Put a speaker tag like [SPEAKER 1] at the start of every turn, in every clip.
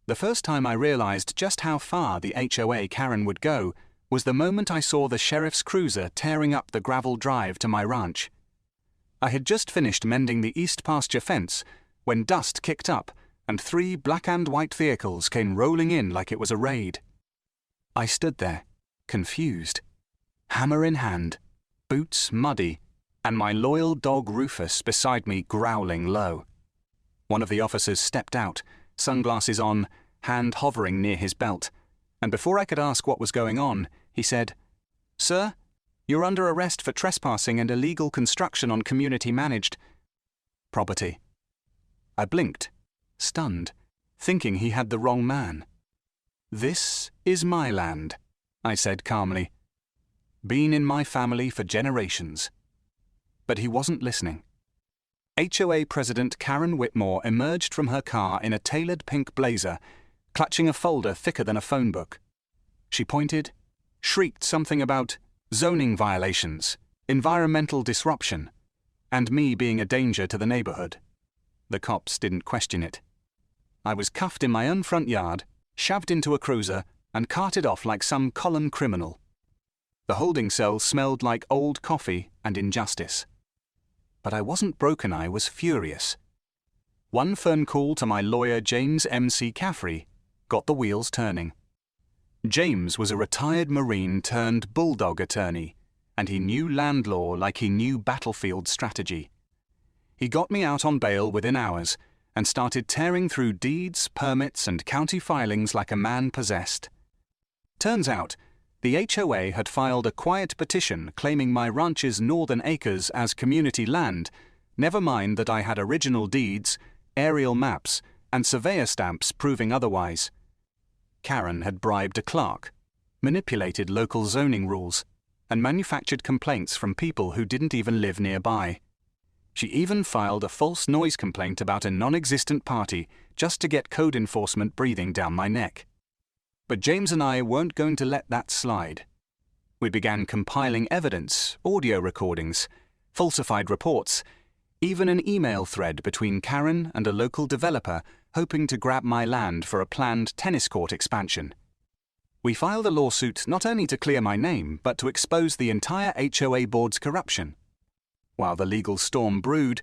[SPEAKER 1] The first time I realized just how far the HOA Karen would go was the moment I saw the sheriff's cruiser tearing up the gravel drive to my ranch. I had just finished mending the east pasture fence when dust kicked up and 3 black and white vehicles came rolling in like it was a raid. I stood there, confused, hammer in hand, boots muddy, and my loyal dog Rufus beside me growling low. One of the officers stepped out, sunglasses on, hand hovering near his belt, and before I could ask what was going on, he said, "Sir, you're under arrest for trespassing and illegal construction on community-managed property." I blinked, stunned, thinking he had the wrong man. "This is my land," I said calmly. "Been in my family for generations." But he wasn't listening. HOA President Karen Whitmore emerged from her car in a tailored pink blazer, clutching a folder thicker than a phone book. She pointed, shrieked something about zoning violations, environmental disruption, and me being a danger to the neighborhood. The cops didn't question it. I was cuffed in my own front yard, shoved into a cruiser, and carted off like some common criminal. The holding cell smelled like old coffee and injustice. But I wasn't broken, I was furious. One phone call to my lawyer James M.C. Caffrey got the wheels turning. James was a retired Marine turned bulldog attorney, and he knew land law like he knew battlefield strategy. He got me out on bail within hours and started tearing through deeds, permits, and county filings like a man possessed. Turns out, the HOA had filed a quiet petition claiming my ranch's northern acres as community land, never mind that I had original deeds, aerial maps, and surveyor stamps proving otherwise. Karen had bribed a clerk, manipulated local zoning rules, and manufactured complaints from people who didn't even live nearby. She even filed a false noise complaint about a non-existent party just to get code enforcement breathing down my neck. But James and I weren't going to let that slide. We began compiling evidence, audio recordings, falsified reports, even an email thread between Karen and a local developer hoping to grab my land for a planned tennis court expansion. We filed a lawsuit not only to clear my name, but to expose the entire HOA board's corruption. While the legal storm brewed,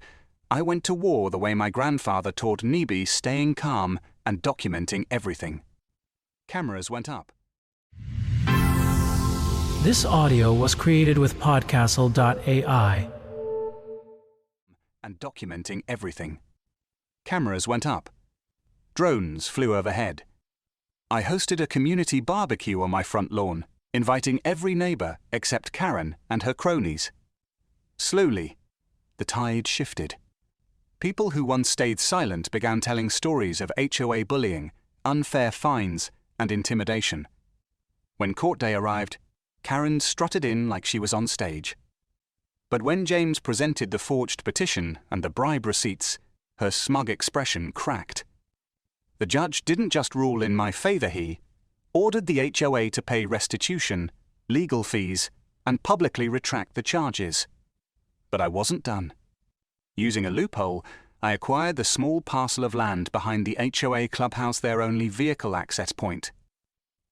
[SPEAKER 1] I went to war the way my grandfather taught Neebe staying calm and documenting everything. Cameras went up.
[SPEAKER 2] This audio was created with Podcastle.ai.
[SPEAKER 1] And documenting everything. Cameras went up. Drones flew overhead. I hosted a community barbecue on my front lawn, inviting every neighbor except Karen and her cronies. Slowly, the tide shifted. People who once stayed silent began telling stories of HOA bullying, unfair fines, and intimidation. When court day arrived, Karen strutted in like she was on stage. But when James presented the forged petition and the bribe receipts, her smug expression cracked. The judge didn't just rule in my favor, he ordered the HOA to pay restitution, legal fees, and publicly retract the charges. But I wasn't done. Using a loophole, I acquired the small parcel of land behind the HOA clubhouse, their only vehicle access point.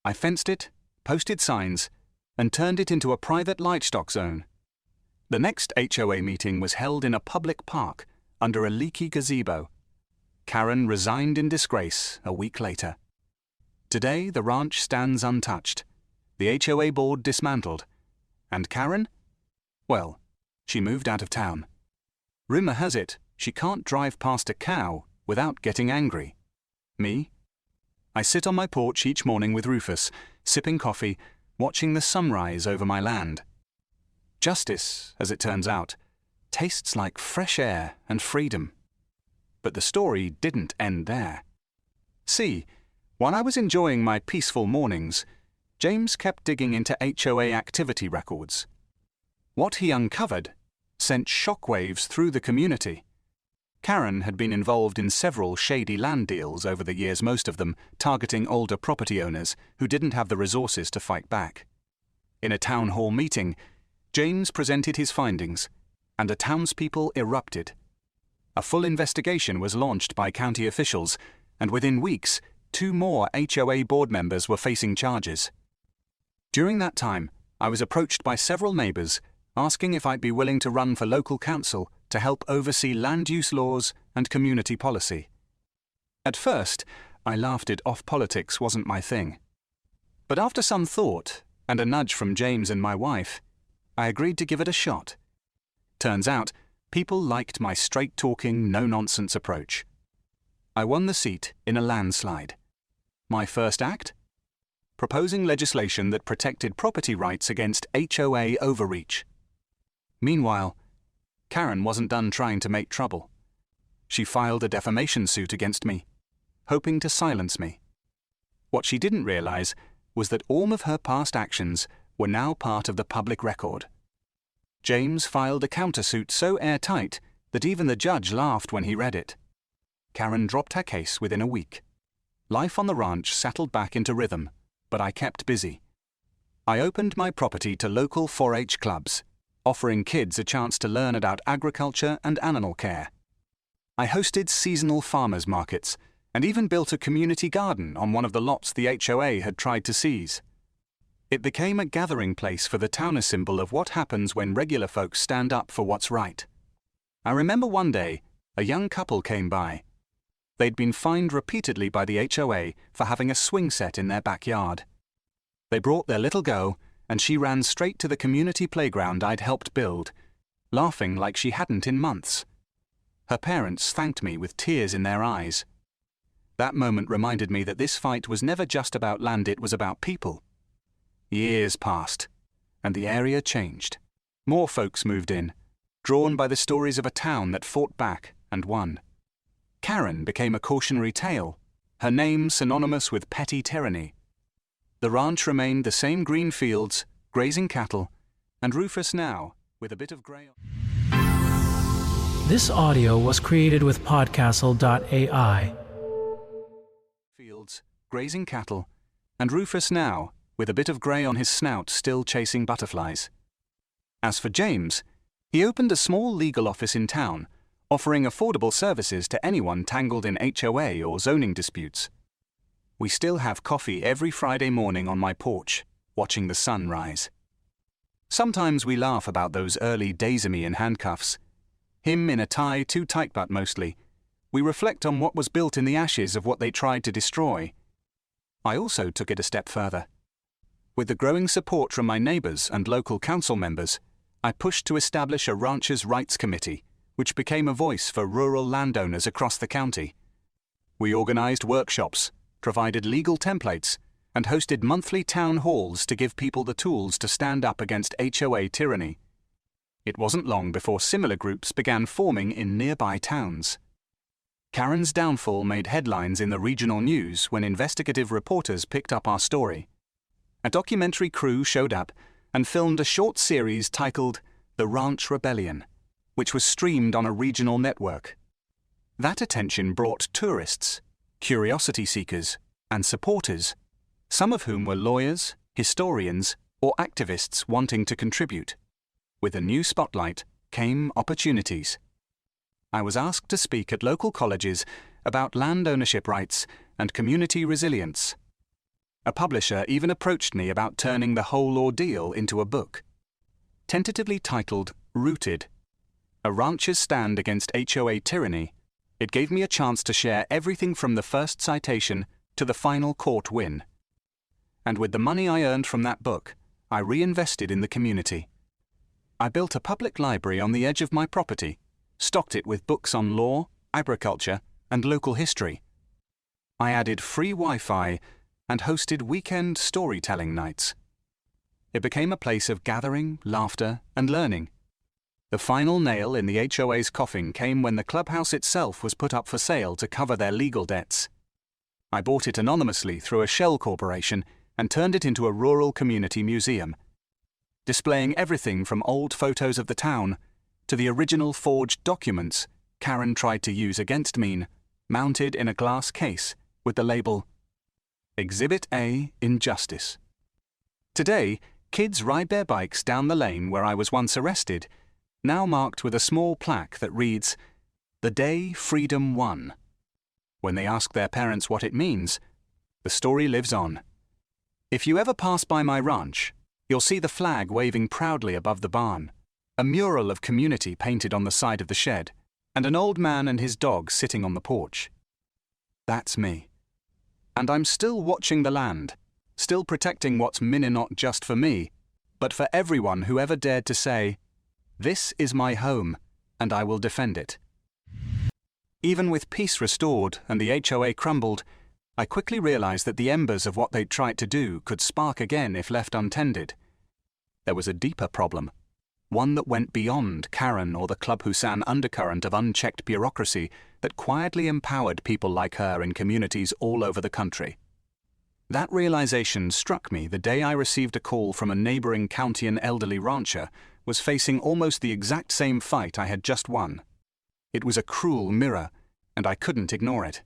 [SPEAKER 1] I fenced it, posted signs, and turned it into a private livestock zone. The next HOA meeting was held in a public park under a leaky gazebo. Karen resigned in disgrace a week later. Today, the ranch stands untouched, the HOA board dismantled, and Karen? Well, she moved out of town. Rumor has it she can't drive past a cow without getting angry. Me? I sit on my porch each morning with Rufus, sipping coffee, watching the sunrise over my land. Justice, as it turns out, tastes like fresh air and freedom. But the story didn't end there. See, while I was enjoying my peaceful mornings, James kept digging into HOA activity records. What he uncovered sent shockwaves through the community. Karen had been involved in several shady land deals over the years, most of them targeting older property owners who didn't have the resources to fight back. In a town hall meeting, James presented his findings, and the townspeople erupted. A full investigation was launched by county officials, and within weeks, 2 more HOA board members were facing charges. During that time, I was approached by several neighbours asking if I'd be willing to run for local council to help oversee land use laws and community policy. At first, I laughed it off. Politics wasn't my thing. But after some thought, and a nudge from James and my wife, I agreed to give it a shot. Turns out, people liked my straight-talking, no-nonsense approach. I won the seat in a landslide. My first act? Proposing legislation that protected property rights against HOA overreach. Meanwhile, Karen wasn't done trying to make trouble. She filed a defamation suit against me, hoping to silence me. What she didn't realize was that all of her past actions were now part of the public record. James filed a countersuit so airtight that even the judge laughed when he read it. Karen dropped her case within a week. Life on the ranch settled back into rhythm, but I kept busy. I opened my property to local 4-H clubs, offering kids a chance to learn about agriculture and animal care. I hosted seasonal farmers markets and even built a community garden on one of the lots the HOA had tried to seize. It became a gathering place for the town, a symbol of what happens when regular folks stand up for what's right. I remember one day, a young couple came by. They'd been fined repeatedly by the HOA for having a swing set in their backyard. They brought their little girl, and she ran straight to the community playground I'd helped build, laughing like she hadn't in months. Her parents thanked me with tears in their eyes. That moment reminded me that this fight was never just about land, it was about people. Years passed, and the area changed. More folks moved in, drawn by the stories of a town that fought back and won. Karen became a cautionary tale, her name synonymous with petty tyranny. The ranch remained the same: green fields, grazing cattle, and Rufus now, with a bit of grey.
[SPEAKER 2] This audio was created with Podcastle.ai.
[SPEAKER 1] Fields, grazing cattle, and Rufus now, with a bit of grey on his snout, still chasing butterflies. As for James, he opened a small legal office in town, offering affordable services to anyone tangled in HOA or zoning disputes. We still have coffee every Friday morning on my porch, watching the sun rise. Sometimes we laugh about those early days of me in handcuffs. Him in a tie, too tight but mostly. We reflect on what was built in the ashes of what they tried to destroy. I also took it a step further. With the growing support from my neighbours and local council members, I pushed to establish a Ranchers' Rights Committee, which became a voice for rural landowners across the county. We organised workshops, provided legal templates, and hosted monthly town halls to give people the tools to stand up against HOA tyranny. It wasn't long before similar groups began forming in nearby towns. Karen's downfall made headlines in the regional news when investigative reporters picked up our story. A documentary crew showed up and filmed a short series titled The Ranch Rebellion, which was streamed on a regional network. That attention brought tourists, curiosity seekers, and supporters, some of whom were lawyers, historians, or activists wanting to contribute. With a new spotlight came opportunities. I was asked to speak at local colleges about land ownership rights and community resilience. A publisher even approached me about turning the whole ordeal into a book. Tentatively titled Rooted, A Rancher's Stand Against HOA Tyranny, it gave me a chance to share everything from the first citation to the final court win. And with the money I earned from that book, I reinvested in the community. I built a public library on the edge of my property, stocked it with books on law, agriculture, and local history. I added free Wi-Fi and hosted weekend storytelling nights. It became a place of gathering, laughter, and learning. The final nail in the HOA's coffin came when the clubhouse itself was put up for sale to cover their legal debts. I bought it anonymously through a shell corporation and turned it into a rural community museum, displaying everything from old photos of the town to the original forged documents Karen tried to use against me, mounted in a glass case with the label Exhibit A, Injustice. Today, kids ride their bikes down the lane where I was once arrested, now marked with a small plaque that reads, "The Day Freedom Won." When they ask their parents what it means, The story lives on. If you ever pass by my ranch, you'll see the flag waving proudly above the barn, a mural of community painted on the side of the shed, and an old man and his dog sitting on the porch. That's me. And I'm still watching the land, still protecting what's mine not just for me, but for everyone who ever dared to say, "This is my home, and I will defend it." Even with peace restored and the HOA crumbled, I quickly realized that the embers of what they'd tried to do could spark again if left untended. There was a deeper problem, one that went beyond Karen or the Club Hussein undercurrent of unchecked bureaucracy that quietly empowered people like her in communities all over the country. That realization struck me the day I received a call from a neighboring Countian elderly rancher was facing almost the exact same fight I had just won. It was a cruel mirror, and I couldn't ignore it.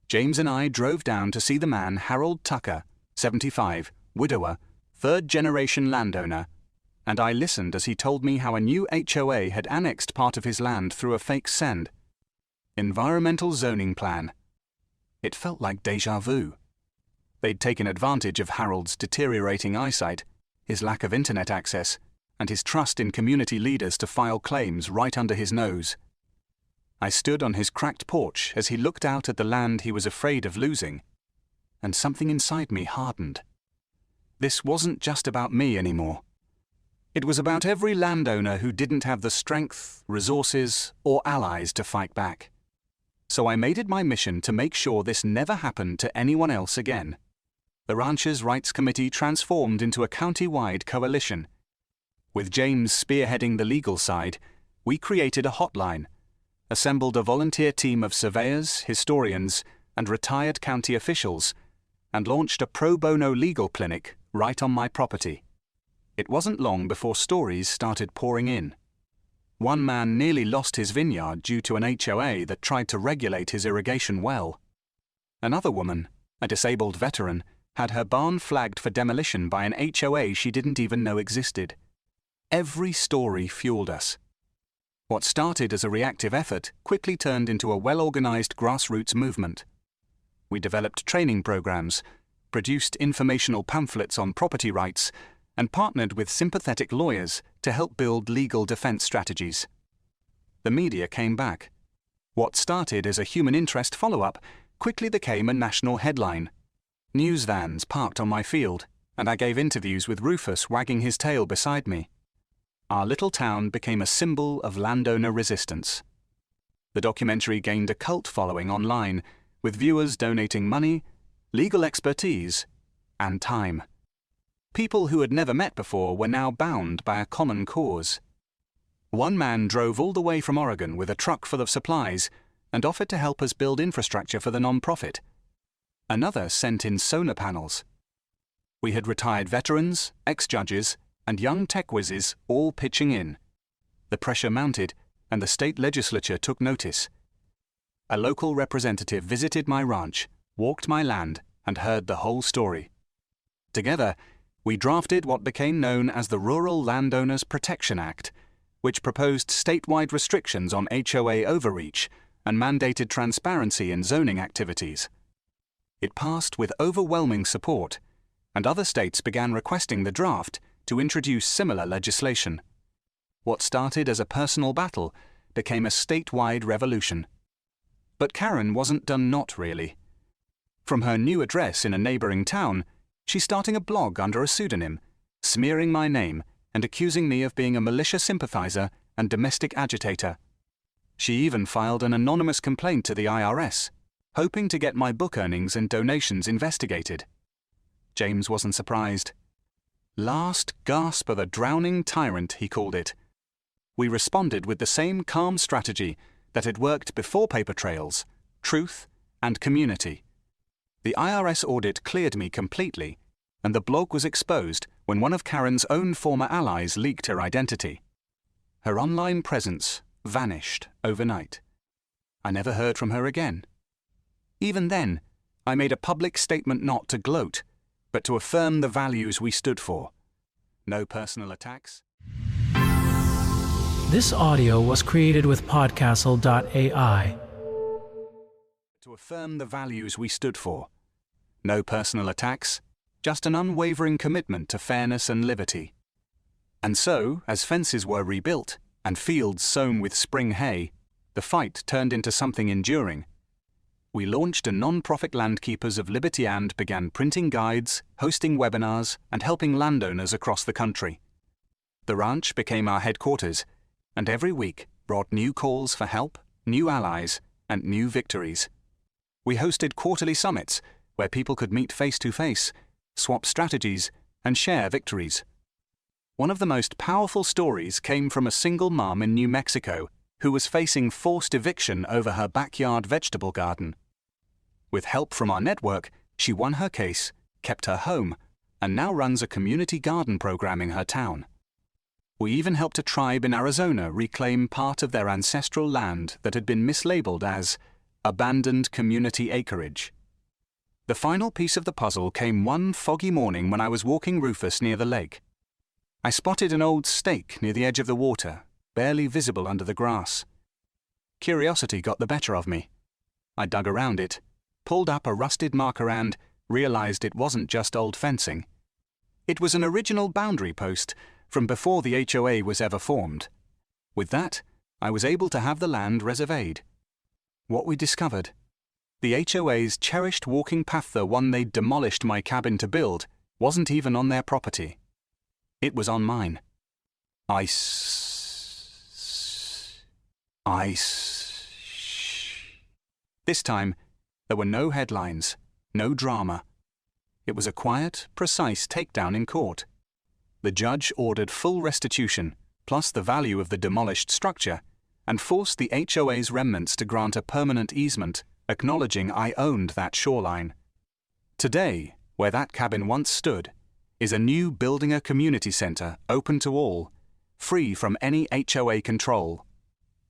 [SPEAKER 1] James and I drove down to see the man Harold Tucker, 75, widower, third-generation landowner, and I listened as he told me how a new HOA had annexed part of his land through a fake SEND. Environmental zoning plan. It felt like déjà vu. They'd taken advantage of Harold's deteriorating eyesight, his lack of internet access, and his trust in community leaders to file claims right under his nose. I stood on his cracked porch as he looked out at the land he was afraid of losing, and something inside me hardened. This wasn't just about me anymore. It was about every landowner who didn't have the strength, resources, or allies to fight back. So I made it my mission to make sure this never happened to anyone else again. The Ranchers' Rights Committee transformed into a county-wide coalition. With James spearheading the legal side, we created a hotline, assembled a volunteer team of surveyors, historians, and retired county officials, and launched a pro bono legal clinic right on my property. It wasn't long before stories started pouring in. One man nearly lost his vineyard due to an HOA that tried to regulate his irrigation well. Another woman, a disabled veteran, had her barn flagged for demolition by an HOA she didn't even know existed. Every story fueled us. What started as a reactive effort quickly turned into a well-organized grassroots movement. We developed training programs, produced informational pamphlets on property rights, and partnered with sympathetic lawyers to help build legal defense strategies. The media came back. What started as a human interest follow-up quickly became a national headline. News vans parked on my field, and I gave interviews with Rufus wagging his tail beside me. Our little town became a symbol of landowner resistance. The documentary gained a cult following online, with viewers donating money, legal expertise, and time. People who had never met before were now bound by a common cause. One man drove all the way from Oregon with a truck full of supplies and offered to help us build infrastructure for the non-profit. Another sent in solar panels. We had retired veterans, ex-judges, and young tech whizzes all pitching in. The pressure mounted, and the state legislature took notice. A local representative visited my ranch, walked my land, and heard the whole story. Together, we drafted what became known as the Rural Landowners Protection Act, which proposed statewide restrictions on HOA overreach and mandated transparency in zoning activities. It passed with overwhelming support, and other states began requesting the draft to introduce similar legislation. What started as a personal battle became a statewide revolution. But Karen wasn't done not really. From her new address in a neighboring town, she's starting a blog under a pseudonym, smearing my name and accusing me of being a militia sympathizer and domestic agitator. She even filed an anonymous complaint to the IRS, hoping to get my book earnings and donations investigated. James wasn't surprised. Last gasp of a drowning tyrant, he called it. We responded with the same calm strategy that had worked before paper trails, truth, and community. The IRS audit cleared me completely, and the blog was exposed when one of Karen's own former allies leaked her identity. Her online presence vanished overnight. I never heard from her again. Even then, I made a public statement not to gloat, but to affirm the values we stood for. No personal attacks.
[SPEAKER 2] This audio was created with podcastle.ai.
[SPEAKER 1] To affirm the values we stood for. No personal attacks, just an unwavering commitment to fairness and liberty. And so, as fences were rebuilt and fields sown with spring hay, the fight turned into something enduring. We launched a non-profit Landkeepers of Liberty and began printing guides, hosting webinars, and helping landowners across the country. The ranch became our headquarters, and every week brought new calls for help, new allies, and new victories. We hosted quarterly summits where people could meet face-to-face, swap strategies, and share victories. One of the most powerful stories came from a single mom in New Mexico who was facing forced eviction over her backyard vegetable garden. With help from our network, she won her case, kept her home, and now runs a community garden program in her town. We even helped a tribe in Arizona reclaim part of their ancestral land that had been mislabeled as abandoned community acreage. The final piece of the puzzle came one foggy morning when I was walking Rufus near the lake. I spotted an old stake near the edge of the water, barely visible under the grass. Curiosity got the better of me. I dug around it, pulled up a rusted marker and realized it wasn't just old fencing. It was an original boundary post from before the HOA was ever formed. With that, I was able to have the land resurveyed. What we discovered: the HOA's cherished walking path, the one they'd demolished my cabin to build, wasn't even on their property. It was on mine. Ice. This time, there were no headlines, no drama. It was a quiet, precise takedown in court. The judge ordered full restitution, plus the value of the demolished structure, and forced the HOA's remnants to grant a permanent easement, acknowledging I owned that shoreline. Today, where that cabin once stood, is a new building a community center open to all, free from any HOA control.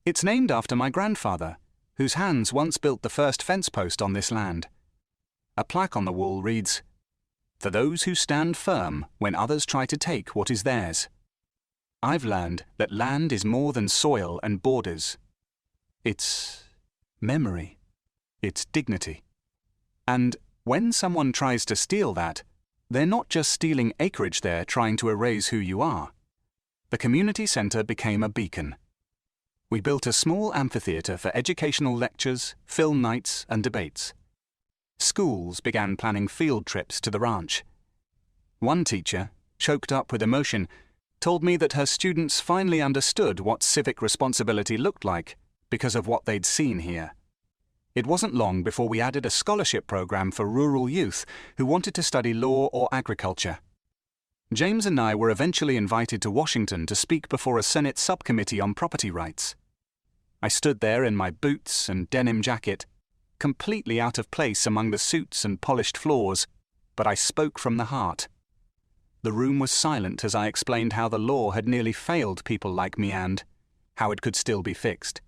[SPEAKER 1] It's named after my grandfather, whose hands once built the first fence post on this land. A plaque on the wall reads, "For those who stand firm when others try to take what is theirs." I've learned that land is more than soil and borders. It's memory. It's dignity. And when someone tries to steal that, they're not just stealing acreage, they're trying to erase who you are. The community center became a beacon. We built a small amphitheater for educational lectures, film nights, and debates. Schools began planning field trips to the ranch. One teacher, choked up with emotion, told me that her students finally understood what civic responsibility looked like because of what they'd seen here. It wasn't long before we added a scholarship program for rural youth who wanted to study law or agriculture. James and I were eventually invited to Washington to speak before a Senate subcommittee on property rights. I stood there in my boots and denim jacket, completely out of place among the suits and polished floors, but I spoke from the heart. The room was silent as I explained how the law had nearly failed people like me and how it could still be fixed.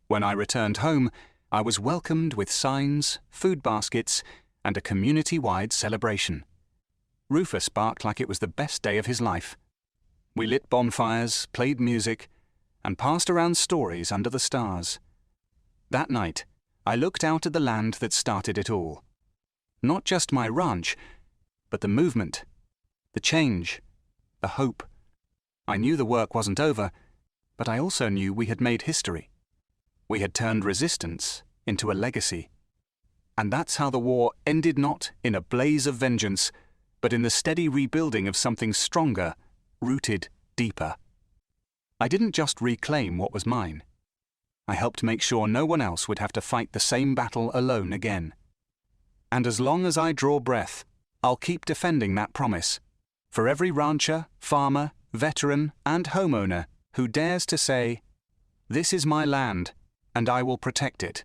[SPEAKER 1] When I returned home, I was welcomed with signs, food baskets, and a community-wide celebration. Rufus barked like it was the best day of his life. We lit bonfires, played music, and passed around stories under the stars. That night, I looked out at the land that started it all. Not just my ranch, but the movement, the change, the hope. I knew the work wasn't over, but I also knew we had made history. We had turned resistance into a legacy. And that's how the war ended, not in a blaze of vengeance, but in the steady rebuilding of something stronger, rooted deeper. I didn't just reclaim what was mine. I helped make sure no one else would have to fight the same battle alone again. And as long as I draw breath, I'll keep defending that promise. For every rancher, farmer, veteran, and homeowner who dares to say, "This is my land, and I will protect it."